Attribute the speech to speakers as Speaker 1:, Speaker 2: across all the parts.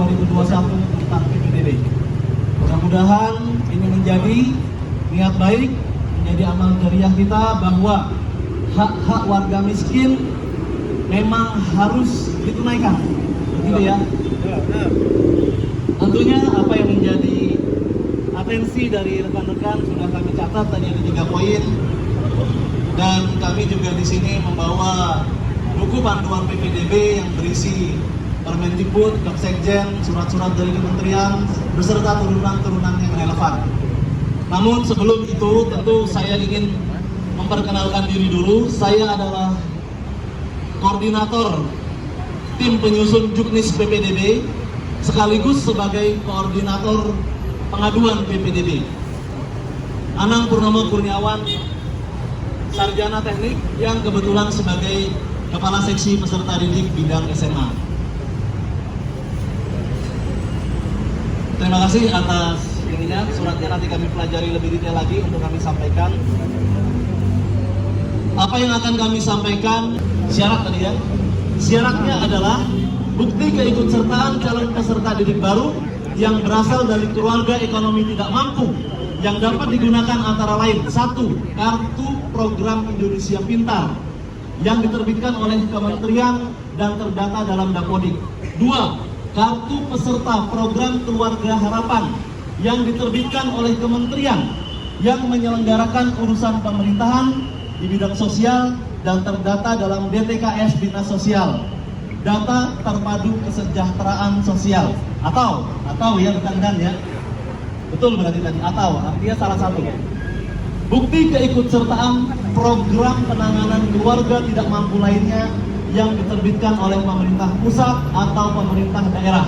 Speaker 1: 2021 tentang PPDB. Mudah-mudahan ini menjadi niat baik, menjadi amal jariah kita bahwa hak-hak warga miskin memang harus ditunaikan, begitu ya. Tentunya apa yang menjadi atensi dari rekan-rekan sudah kami catat, tadi ada 3 poin, dan kami juga di sini membawa buku panduan PPDB yang berisi Permendikbud, Kepsekjen, surat-surat dari kementerian beserta turunan-turunan yang relevan. Namun sebelum itu tentu saya ingin memperkenalkan diri dulu. Saya adalah koordinator tim penyusun Juknis PPDB sekaligus sebagai koordinator pengaduan PPDB. Anang Purnomo Kurniawan, sarjana teknik yang kebetulan sebagai kepala seksi peserta didik bidang SMA. Terima kasih atas ininya, suratnya nanti kami pelajari lebih detail lagi untuk kami sampaikan. Apa yang akan kami sampaikan, syarat tadi ya. Syaratnya adalah bukti keikutsertaan calon peserta didik baru yang berasal dari keluarga ekonomi tidak mampu yang dapat digunakan antara lain: 1. Kartu program Indonesia Pintar yang diterbitkan oleh Kementerian dan terdata dalam Dapodik. 2. Kartu peserta program Keluarga Harapan yang diterbitkan oleh kementerian yang menyelenggarakan urusan pemerintahan di bidang sosial dan terdata dalam DTKS Dinas Sosial, Data Terpadu Kesejahteraan Sosial, atau ya, bukan dan ya, betul berarti tadi, atau artinya salah satu. Bukti keikutsertaan program penanganan keluarga tidak mampu lainnya yang diterbitkan oleh pemerintah pusat atau pemerintah daerah.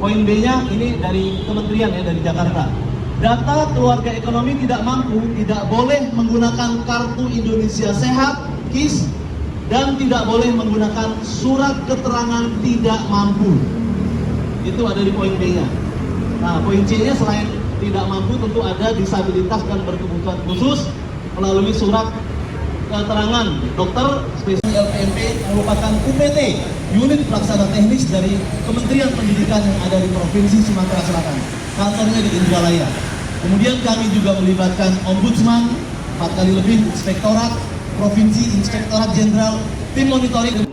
Speaker 1: Poin B-nya ini dari kementerian ya, dari Jakarta. Data keluarga ekonomi tidak mampu tidak boleh menggunakan kartu Indonesia Sehat KIS dan tidak boleh menggunakan surat keterangan tidak mampu. Itu ada di poin B-nya. Nah, poin C-nya selain tidak mampu tentu ada disabilitas dan berkebutuhan khusus melalui surat keterangan dokter spesialis. LPMP merupakan UPT, unit pelaksana teknis dari Kementerian Pendidikan yang ada di Provinsi Sumatera Selatan. Kantornya di Indralaya. Kemudian kami juga melibatkan Ombudsman, 4 kali lebih, Inspektorat Provinsi, Inspektorat Jenderal, tim monitoring.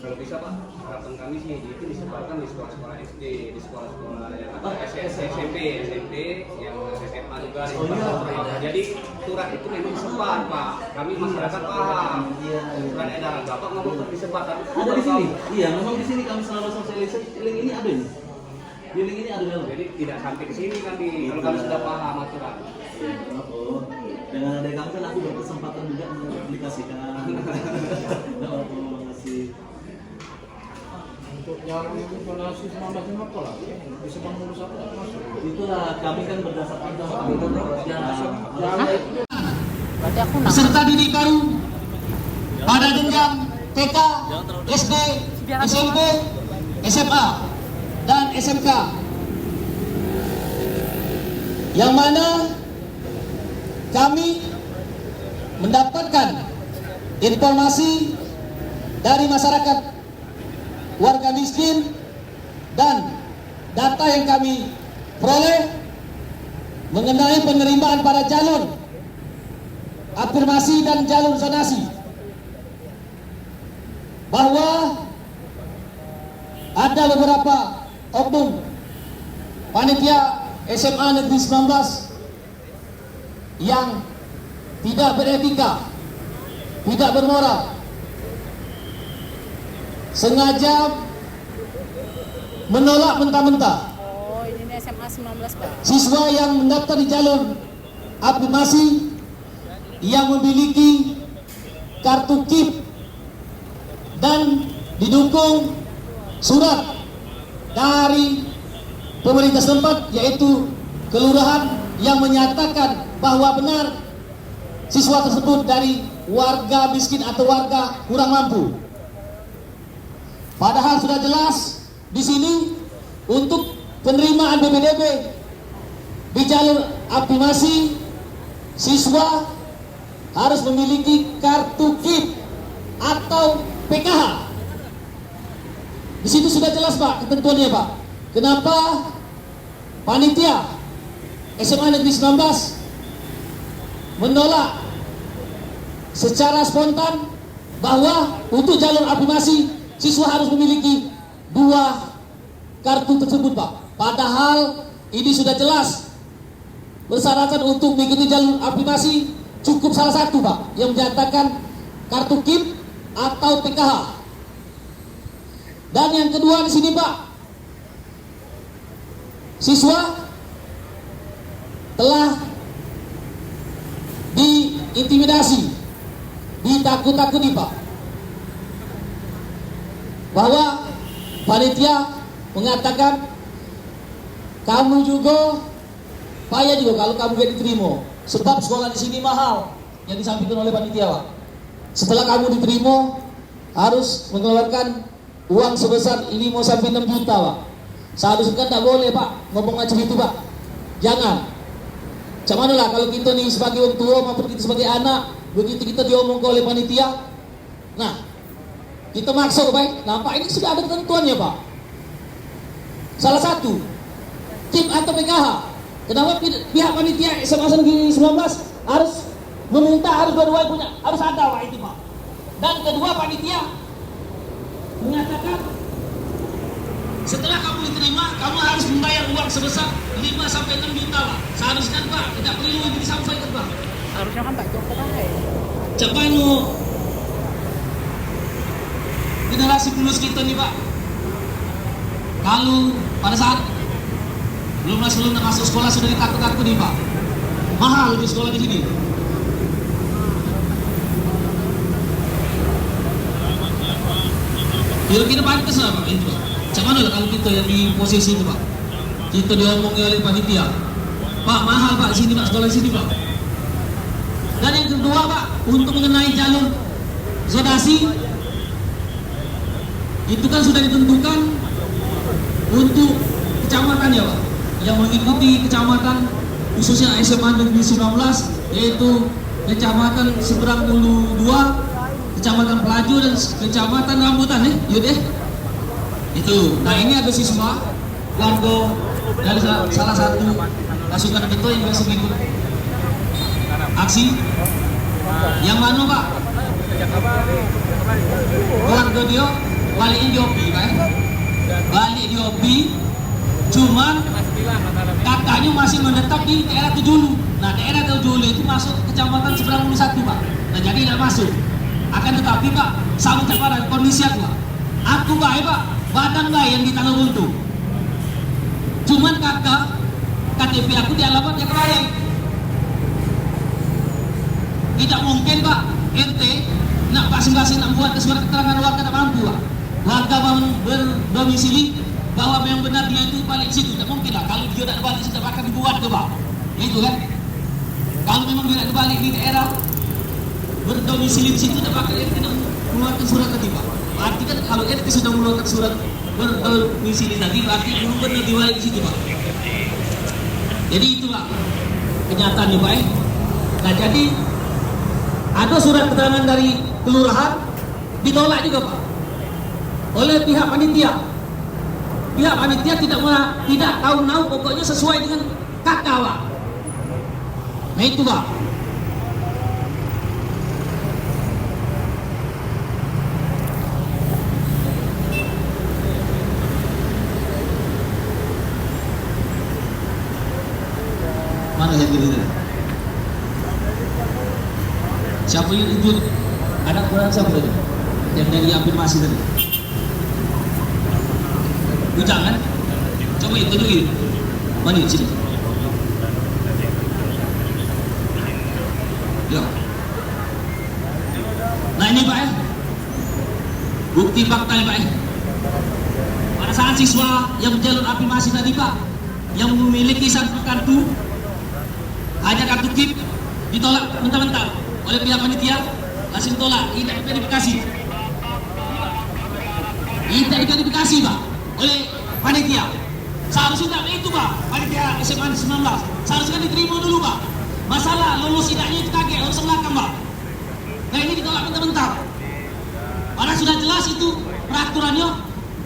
Speaker 2: Kalau bisa Pak, harapan kami sih itu disebarkan di sekolah-sekolah SD, di sekolah-sekolah yang SMP yang SMA juga di sekolah. Jadi surat itu memang disebar Pak. Kami masyarakat paham. Surat edaran Bapak ngomong disebar.
Speaker 1: Ada di sini. Iya, memang di sini kami selalu sosialisasi. Link ini ada ini. Di link ini ada dalam.
Speaker 2: Jadi tidak sampai ke sini kami. Kalau kami sudah paham aturan.
Speaker 1: Oh, dengan ada kamu kan aku berkesempatan juga mengaplikasikan. Terima kasih.
Speaker 3: Untuk yang donasi 19 apa lah? Bisa mengurus apa masuk?
Speaker 1: Itulah kami kan berdasarkan kami
Speaker 4: peserta didik baru pada jenjang TK, SD, SMP, SMA, dan SMK, yang mana kami mendapatkan informasi dari masyarakat warga miskin dan data yang kami peroleh mengenai penerimaan pada jalur afirmasi dan jalur zonasi, bahwa ada beberapa oknum panitia SMA Negeri 19 yang tidak beretika, tidak bermoral, sengaja menolak mentah-mentah
Speaker 5: ini SMA 19 Pak.
Speaker 4: siswa yang mendaftar di jalur afirmasi yang memiliki kartu KIP dan didukung surat dari pemerintah setempat, yaitu kelurahan, yang menyatakan bahwa benar siswa tersebut dari warga miskin atau warga kurang mampu. Padahal sudah jelas di sini untuk penerimaan PPDB di jalur afirmasi, siswa harus memiliki kartu KIP atau PKH. Di situ sudah jelas Pak ketentuannya Pak. Kenapa panitia SMA Negeri 19 menolak secara spontan bahwa untuk jalur afirmasi siswa harus memiliki 2 kartu tersebut Pak. Padahal ini sudah jelas bersyaratkan untuk mengikuti jalur afirmasi cukup salah satu Pak yang menyatakan kartu KIP atau PKH. Dan yang kedua di sini Pak, siswa telah diintimidasi, ditakut-takuti Pak, bahwa panitia mengatakan kamu juga payah juga kalau kamu gak diterima, sebab sekolah di sini mahal yang disampaikan oleh panitia Pak. Setelah kamu diterima harus mengeluarkan uang sebesar 5 sampai 6 juta Pak. Seharusnya kan tak boleh Pak ngomong macam itu Pak. Jangan. Macam mana lah kalau kita nih sebagai orang tua maupun kita sebagai anak, begitu kita diomong oleh panitia, nah kita maksa baik. Nampak ini sudah ada ketentuannya Pak. Salah satu KIP atau PKH. Kenapa pihak panitia SMA Negeri 19 harus meminta, harus dua-duanya punya, harus ada Pak itu Pak. Dan kedua panitia menyatakan setelah kamu diterima, kamu harus membayar uang sebesar 5 sampai 6 juta Pak. Seharusnya Pak, tidak perlu ini disampaikan Pak.
Speaker 5: Harusnya kan tak cukup kan?
Speaker 4: Cepanu generasi penerus kita nih Pak. Kalau pada saat belum masuk sekolah sudah ditakut-takut nih Pak. Mahal di sekolah di sini. Kira-kira pantas lah Pak itu Pak. Macam mana lah kalau kita yang di posisi itu Pak, kita diomongi oleh panitia, Pak mahal Pak sini Pak, sekolah sini Pak. Dan yang kedua Pak, untuk mengenai jalur zonasi itu kan sudah ditentukan untuk kecamatan ya Pak, yang mengikuti kecamatan khususnya SMA Negeri 19 yaitu Kecamatan Seberang Ulu 2, Kecamatan Pelaju dan Kecamatan Rambutan itu. Nah ini ada siswa warga dari salah satu pasukan kita yang biasa ikut aksi. Yang mana Pak? Warga dia balik di Opi Pak. Balik di Opi, cuman kakaknya masih menetap di daerah Tujulu. Nah daerah Tujulu itu masuk Kecamatan Seberang Ulu 1 Pak. Nah jadi tidak masuk. Akan tetapi Pak, sama pada kondisi aku baik Pak, badan baik yang di Tanah Buntu. Cuman KTP aku di alamat yang lain. Tidak mungkin Pak, RT nak pasang-pasang nak buat surat keterangan warga tak mampu Pak. Warga berdomisili bahwa memang benar dia itu balik situ, tidak mungkin lah. Kalau dia tak balik situ akan dibuat ke Pak. Itu kan. Kalau memang dia tak balik di daerah berdomisili di situ, tak bakal RT mengeluarkan surat tadi Pak. Berarti kan kalau RT sudah mengeluarkan surat berdomisili tadi, berarti belum benar diwalik di situ Pak. Jadi itu Pak kenyataannya Pak. Nah jadi ada surat keterangan dari kelurahan ditolak juga Pak oleh pihak panitia. Pihak panitia tidak tahu pokoknya sesuai dengan kakak Pak. Nah itu Pak. Mana yang gini? Siapa yang ikut? Anak kurang siapa tadi? Yang dari afirmasi tadi? Ujang kan? Coba itu dulu. Mana di sini? Ya. Nah ini Pak bukti fakta ya Pak Pada saat siswa yang jalur afirmasi tadi Pak, yang memiliki satu kartu, hanya kartu KIP, ditolak mentah-mentah oleh pihak panitia, langsung tolak, tidak diverifikasi. Tidak diverifikasi Pak oleh panitia. Seharusnya tidak itu Pak, panitia SMA 19 seharusnya diterima dulu Pak. Masalah lulus tidaknya itu kaget, harus belakang Pak. Nah ini ditolak mentah-mentah. Padahal sudah jelas itu peraturannya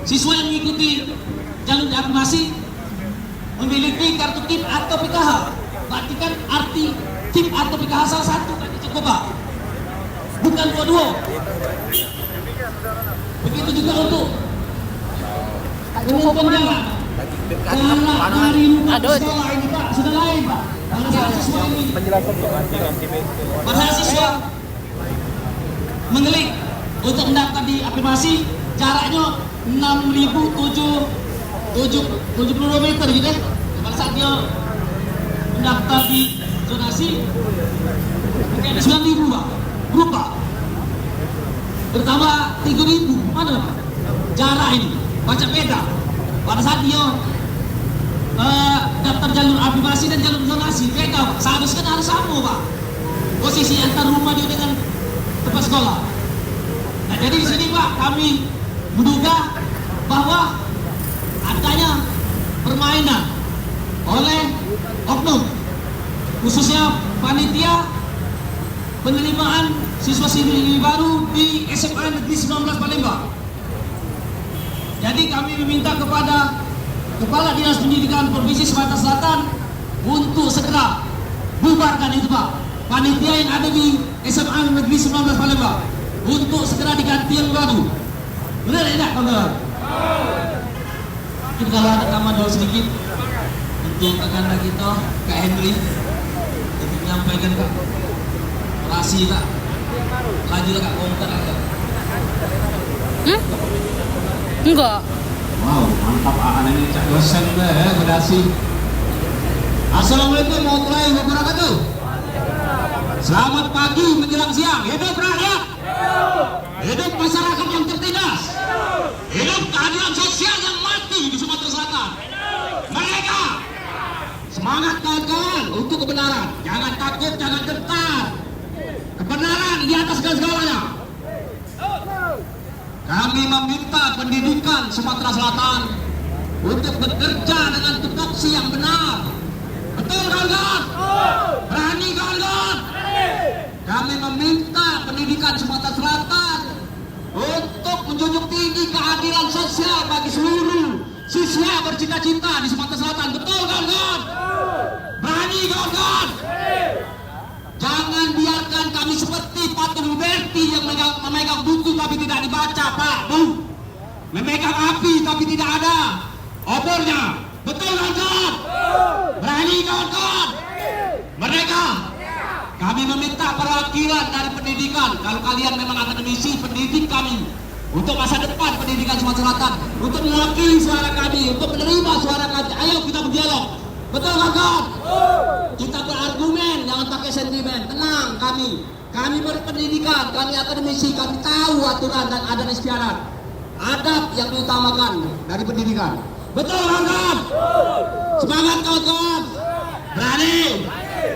Speaker 4: siswa yang mengikuti jalur afirmasi memiliki kartu KIP atau PKH. Berarti kan arti KIP atau PKH salah satu berarti cukup Pak, bukan dua-dua. Begitu juga untuk umum jarak. Jarak dari rumah ke sekolah ini Pak sudah lain Pak. Pada saat siswa ini, pada siswa mengelik untuk mendaftar di afirmasi, jaraknya 6.072 meter gitu ya. Pada saat dia mendaftar di zonasi, mungkin 9.000 Pak, berubah. Bertambah 3.000, mana Pak? Jarak ini, baca beda. Pada saat dia daftar jalur afirmasi dan jalur zonasi, beda Pak. Seharusnya harus sama Pak, posisi antar rumah dia dengan tempat sekolah. Nah, jadi di sini Pak, kami menduga bahwa adanya permainan oleh oknum, khususnya panitia penerimaan siswa-siswi baru di SMA Negeri 19 Palembang. Jadi kami meminta kepada Kepala Dinas Pendidikan Provinsi Sumatera Selatan untuk segera bubarkan itu Pak, panitia yang ada di SMA Negeri 19 Palembang, untuk segera diganti yang baru. Benar tidak kawan-kawan? Mungkin kalau ada tambahan dulu sedikit untuk rekan kita Kak Henry untuk menyampaikan Kak orasi Kak, lajulah Kak komentar Kak.
Speaker 5: Enggak.
Speaker 3: Wow, mantap anak ini cak dosen deh, berdasi.
Speaker 4: Assalamualaikum warahmatullahi wabarakatuh. Selamat pagi menjelang siang. Hidup rakyat, hidup masyarakat yang tertindas, hidup keadilan sosial yang mati di Sumatera Selatan. Mereka semangat kawan-kawan untuk kebenaran. Jangan takut, jangan gentar. Kebenaran di atas segala-galanya. Kami meminta pendidikan Sumatera Selatan untuk bekerja dengan tupoksi yang benar. Betul kawan-kawan? Berani kawan-kawan? Kami meminta pendidikan Sumatera Selatan untuk menjunjung tinggi keadilan sosial bagi seluruh siswa bercita-cita di Sumatera Selatan. Betul kawan-kawan? Berani kawan-kawan? Jangan biarkan kami seperti Patung Berti yang memegang buku tapi tidak dibaca Pak, Bu. Memegang api tapi tidak ada obornya. Betul kawan-kawan? Berani kawan-kawan? Mereka, kami meminta perwakilan dari pendidikan. Kalau kalian memang akademisi, pendidik kami untuk masa depan pendidikan Sumatera Selatan, untuk mewakili suara kami, untuk menerima suara kami. Ayo kita berdialog. Betul kawan-kawan? Kita berargumen, jangan pakai sentimen. Tenang kami berpendidikan, kami akademisi, kami tahu aturan dan adat istiadat. Adab yang diutamakan dari pendidikan. Betul kawan-kawan? Semangat kawan-kawan. Berani.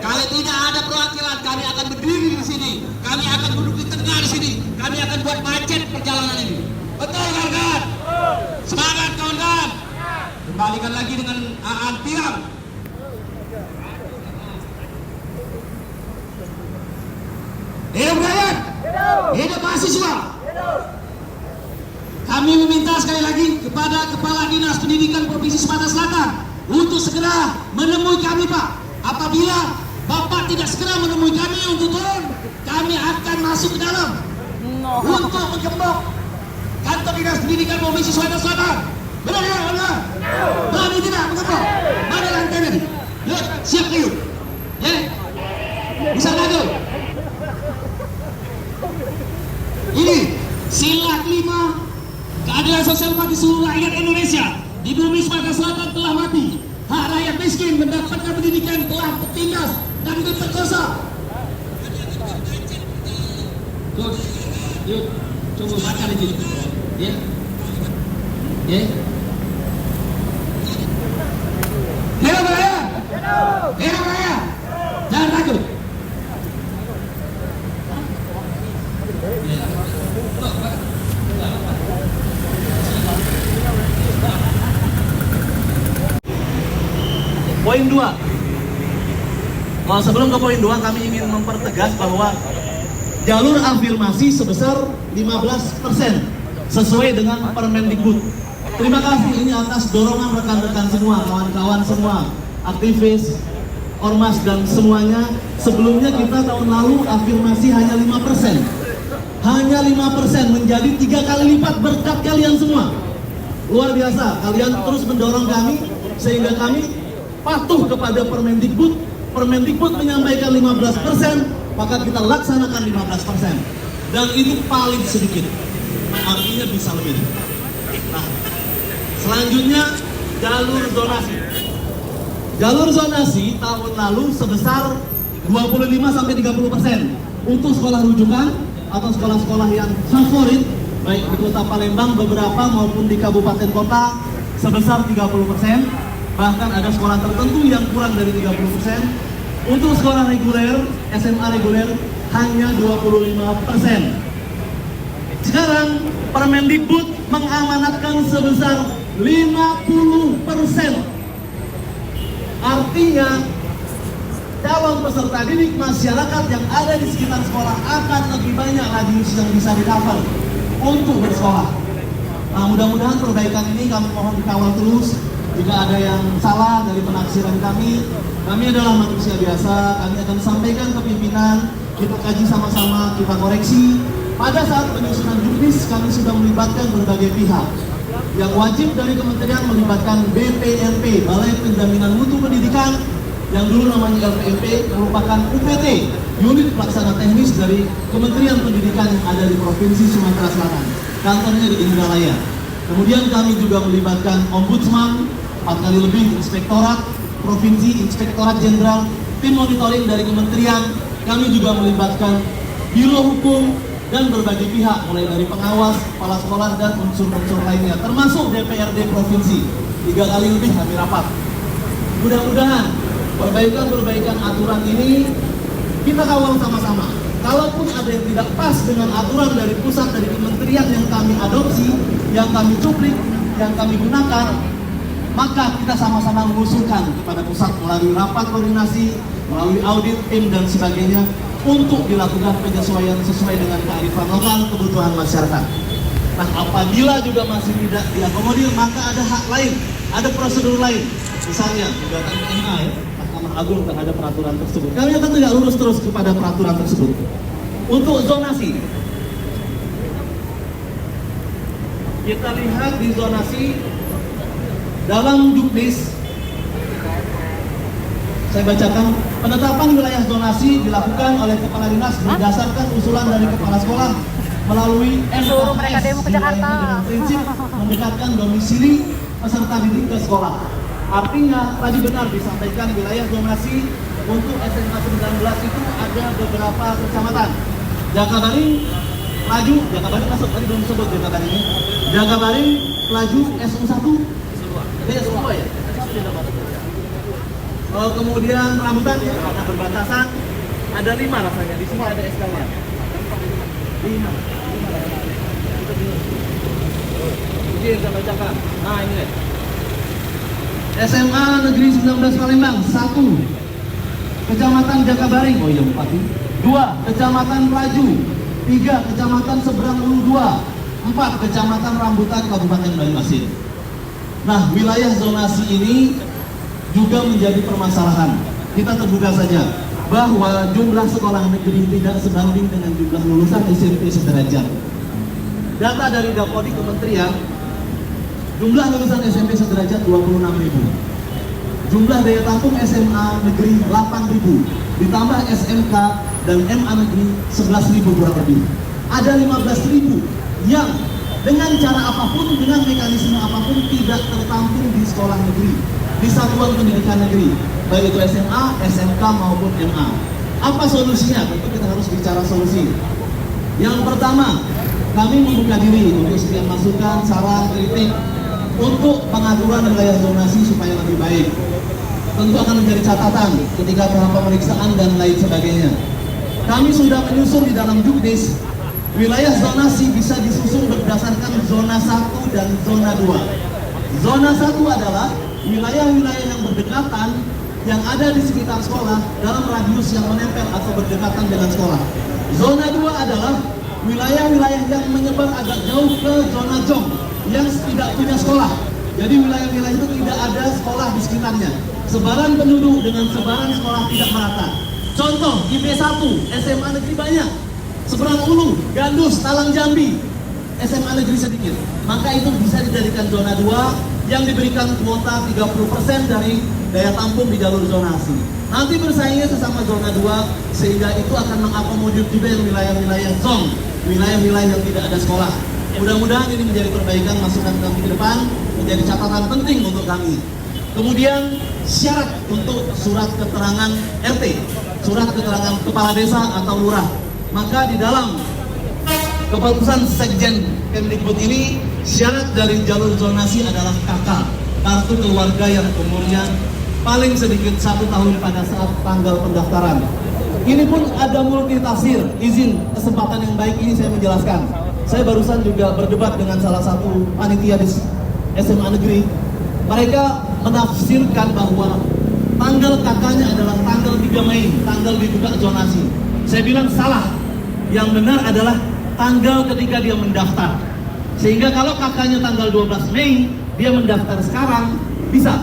Speaker 4: Kalau tidak ada perwakilan, kami akan berdiri di sini. Kami akan duduk di tengah di sini. Kami akan buat macet perjalanan ini. Betul kawan-kawan? Semangat kawan-kawan. Kembalikan lagi dengan Aan Tiram. Hidup rakyat, hidup mahasiswa. Kami meminta sekali lagi kepada Kepala Dinas Pendidikan Provinsi Sumatera Selatan untuk segera menemui kami Pak. Apabila Bapak tidak segera menemui kami untuk turun, kami akan masuk ke dalam untuk menggembok kantor Dinas Pendidikan Provinsi Sumatera Selatan. Benar ya, benar? Berani tidak menggembok? Mana lantai tadi? Yuk, siap yuk. Ya, bisa lagu. Ini sila kelima, keadilan sosial bagi seluruh rakyat Indonesia di bumi Sumatera Selatan telah mati. Hak rakyat miskin mendapatkan pendidikan telah tertindas dan diperkosa. Yuk, coba baca di sini. Ya, ya. Hidup rakyat, hidup rakyat. Jangan takut.
Speaker 1: Poin 2. Sebelum ke poin 2, kami ingin mempertegas bahwa jalur afirmasi sebesar 15% sesuai dengan Permendikbud. Terima kasih ini atas dorongan rekan-rekan semua, kawan-kawan semua, aktivis, ormas dan semuanya. Sebelumnya kita tahun lalu afirmasi hanya 5%. Hanya 5% menjadi 3 kali lipat berkat kalian semua. Luar biasa, kalian terus mendorong kami sehingga kami patuh kepada Permendikbud. Permendikbud menyampaikan 15%, maka kita laksanakan 15%. Dan itu paling sedikit. Artinya bisa lebih. Nah, selanjutnya jalur zonasi. Jalur zonasi tahun lalu sebesar 25-30% untuk sekolah rujukan atau sekolah-sekolah yang favorit baik di Kota Palembang beberapa maupun di kabupaten kota sebesar 30%. Bahkan ada sekolah tertentu yang kurang dari 30%. Untuk sekolah reguler, SMA reguler hanya 25%. Sekarang Permendikbud mengamanatkan sebesar 50%. Artinya calon peserta didik masyarakat yang ada di sekitar sekolah akan lebih banyak radius yang bisa di-cover untuk bersekolah. Nah, mudah-mudahan perbaikan ini kami mohon dikawal terus. Jika ada yang salah dari penafsiran kami adalah manusia biasa, kami akan sampaikan ke pimpinan, kita kaji sama-sama, kita koreksi. Pada saat penyusunan juknis, kami sudah melibatkan berbagai pihak. Yang wajib dari kementerian melibatkan BPNP, Balai Penjaminan Mutu Pendidikan, yang dulu namanya LPMP, merupakan UPT, unit pelaksana teknis dari Kementerian Pendidikan yang ada di Provinsi Sumatera Selatan. Kantornya di Indralaya. Kemudian kami juga melibatkan Ombudsman, 4 kali lebih, Inspektorat Provinsi, Inspektorat Jenderal, tim monitoring dari Kementerian. Kami juga melibatkan Biro Hukum dan berbagai pihak, mulai dari pengawas, kepala sekolah, dan unsur-unsur lainnya, termasuk DPRD Provinsi. 3 kali lebih kami rapat. Mudah-mudahan perbaikan aturan ini kita kawal sama-sama. Kalaupun ada yang tidak pas dengan aturan dari pusat, dari kementerian yang kami adopsi, yang kami cuplik, yang kami gunakan, maka kita sama-sama mengusulkan kepada pusat melalui rapat koordinasi, melalui audit tim dan sebagainya untuk dilakukan penyesuaian sesuai dengan kearifan lokal kebutuhan masyarakat. Nah, apabila juga masih tidak diakomodir, maka ada hak lain, ada prosedur lain. Misalnya gugatan ke MA ya, Mahkamah Agung terhadap peraturan tersebut. Kami akan tegak lurus terus kepada peraturan tersebut. Untuk zonasi, kita lihat di zonasi dalam juknis, saya bacakan, penetapan wilayah zonasi dilakukan oleh Kepala Dinas berdasarkan usulan dari Kepala Sekolah melalui
Speaker 5: Suruh mereka demo ke Jakarta.
Speaker 1: dengan prinsip mendekatkan domisili peserta didik ke sekolah. Artinya tadi benar disampaikan wilayah zonasi untuk SMA 19 itu ada beberapa kecamatan. Jakabaring, Laju, Jakabaring masuk tadi belum disebut Jakabaring. Jakabaring, Laju, SU1, SU2 ya. Kemudian Rambutan ya, karena berbatasan ada 5 rasanya, di semua ada SK-nya. 5. Ini yang saya bacakan. Nah ini nih. SMA Negeri 19 Palembang 1, Kecamatan Jakabaring, oh iya 4, 2, Kecamatan Laju, 3, Kecamatan Seberang Ulu 2, 4, Kecamatan Rambutan Kabupaten Banjarmasin. Nah, wilayah zonasi ini juga menjadi permasalahan. Kita terbuka saja bahwa jumlah sekolah negeri tidak sebanding dengan jumlah lulusan SMP sederajat. Data dari Dapodi Kementerian, jumlah lulusan SMP sederajat 26.000. Jumlah daya tampung SMA negeri 8.000. Ditambah SMK dan MA negeri 11.000 kurang lebih. Ada 15.000 yang dengan cara apapun, dengan mekanisme apapun tidak tertampung di sekolah negeri, di satuan pendidikan negeri, baik itu SMA, SMK maupun MA. Apa solusinya? Tentu kita harus bicara solusi. Yang pertama, kami membuka diri untuk setiap masukan, saran, kritik untuk pengaturan wilayah zonasi supaya lebih baik. Tentu akan menjadi catatan ketika tahap pemeriksaan dan lain sebagainya. Kami sudah menyusun di dalam juknis, wilayah zonasi bisa disusun berdasarkan zona 1 dan zona 2. Zona 1 adalah wilayah-wilayah yang berdekatan yang ada di sekitar sekolah dalam radius yang menempel atau berdekatan dengan sekolah. Zona 2 adalah wilayah-wilayah yang menyebar agak jauh ke zona jong yang tidak punya sekolah. Jadi wilayah-wilayah itu tidak ada sekolah di sekitarnya. Sebaran penduduk dengan sebaran sekolah tidak merata. Contoh, IP1, SMA negeri banyak. Seberang Ulu, Gandus, Talang Jambi, SMA negeri sedikit. Maka itu bisa dijadikan zona 2 yang diberikan kuota 30% dari daya tampung di jalur zonasi. Nanti bersaingnya sesama zona 2 sehingga itu akan mengakomodir juga yang wilayah-wilayah zone, wilayah-wilayah yang tidak ada sekolah. Mudah-mudahan ini menjadi perbaikan masukan kami ke depan, menjadi catatan penting untuk kami. Kemudian syarat untuk surat keterangan RT, surat keterangan kepala desa atau lurah. Maka di dalam keputusan Sekjen Kemdikbud ini, syarat dari jalur zonasi adalah KK, kartu keluarga yang umurnya paling sedikit 1 tahun pada saat tanggal pendaftaran. Ini pun ada multitafsir, izin kesempatan yang baik ini saya menjelaskan. Saya barusan juga berdebat dengan salah satu panitia di SMA negeri. Mereka menafsirkan bahwa tanggal KK-nya adalah tanggal 3 Mei, tanggal dibuka zonasi. Saya bilang salah. Yang benar adalah tanggal ketika dia mendaftar. Sehingga kalau KK-nya tanggal 12 Mei, dia mendaftar sekarang, bisa.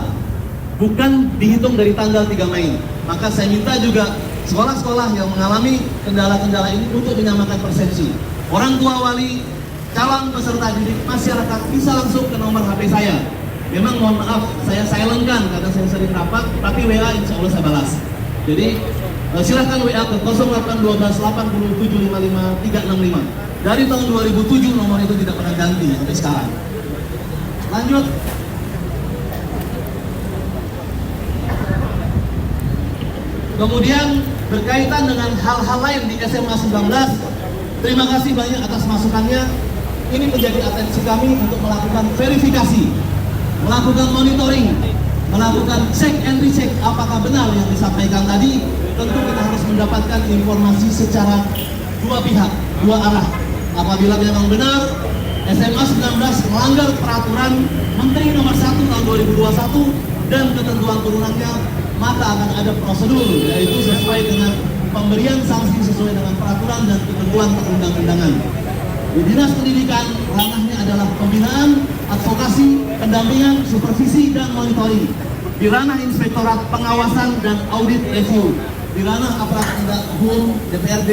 Speaker 1: Bukan dihitung dari tanggal 3 Mei. Maka saya minta juga sekolah-sekolah yang mengalami kendala-kendala ini untuk menyamakan persepsi. Orang tua wali, calon peserta didik, masyarakat bisa langsung ke nomor HP saya. Memang mohon maaf, saya silent-kan karena saya sering rapat, tapi WA insya Allah saya balas. Jadi silahkan WA ke 081287555365. Dari tahun 2007 nomor itu tidak pernah ganti sampai sekarang. Lanjut. Kemudian berkaitan dengan hal-hal lain di SMA 19, terima kasih banyak atas masukannya. Ini menjadi atensi kami untuk melakukan verifikasi, melakukan monitoring, melakukan check and recheck apakah benar yang disampaikan tadi. Tentu kita harus mendapatkan informasi secara dua pihak, dua arah. Apabila memang benar SMA 19 melanggar peraturan Menteri Nomor 1 tahun 2021 dan ketentuan turunannya, maka akan ada prosedur, yaitu sesuai dengan pemberian sanksi sesuai dengan peraturan dan ketentuan perundang-undangan. Di Dinas Pendidikan, ranahnya adalah pembinaan, advokasi, pendampingan, supervisi, dan monitoring. Di ranah Inspektorat Pengawasan dan Audit Review. Di ranah aparat penegak hukum, DPRD,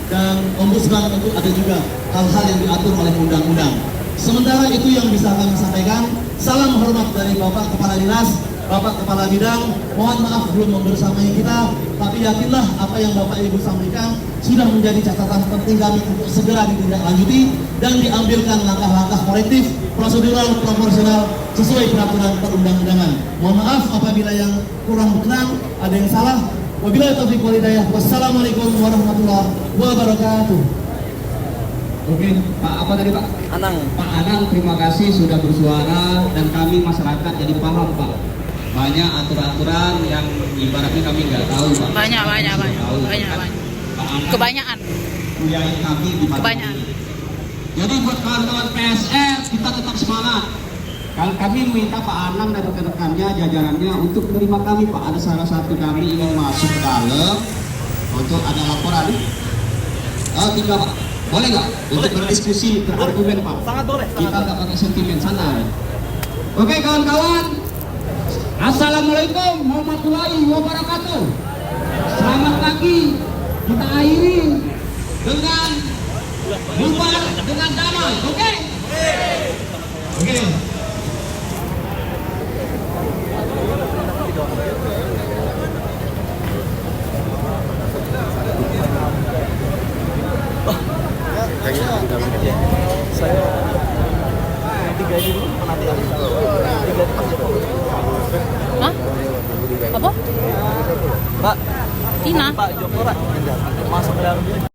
Speaker 1: dan Ombudsman tentu ada juga hal-hal yang diatur oleh undang-undang. Sementara itu yang bisa kami sampaikan. Salam hormat dari Bapak Kepala Dinas, Bapak Kepala Bidang. Mohon maaf belum membersamai kita, tapi yakinlah apa yang Bapak Ibu sampaikan sudah menjadi catatan penting kami untuk segera ditindaklanjuti dan diambilkan langkah-langkah korektif, prosedural, proporsional sesuai peraturan perundang-undangan. Mohon maaf apabila yang kurang berkenan, ada yang salah. Wabillahi taufiq wal hidayah. Wassalamualaikum warahmatullahi wabarakatuh.
Speaker 2: Oke, Pak apa tadi Pak?
Speaker 3: Anang.
Speaker 2: Pak Anang, terima kasih sudah bersuara dan kami masyarakat jadi paham Pak. Banyak aturan-aturan yang ibaratnya kami nggak tahu Pak.
Speaker 5: Banyak.
Speaker 2: Pak Anang,
Speaker 5: Kebanyakan.
Speaker 2: Kuyai kami di Pak.
Speaker 5: Kebanyakan.
Speaker 2: Jadi buat kawan-kawan PSR kita tetap semangat. Kalau kami meminta Pak Anang dan rekan-rekannya, jajarannya untuk menerima kami Pak. Ada salah satu kami ingin masuk ke dalam untuk ada laporan. Tiga Pak. Boleh nggak? Untuk berdiskusi, berargumen Pak.
Speaker 1: Sangat boleh.
Speaker 2: Kita nggak pakai sentimen santai. Oke kawan-kawan. Assalamualaikum warahmatullahi wabarakatuh. Selamat pagi. Kita akhiri dengan bubar dengan damai. Oke? Oke.
Speaker 5: Hah? Apa?
Speaker 3: Pak,
Speaker 5: Tina?
Speaker 3: Pak Joko Pak masuk dalam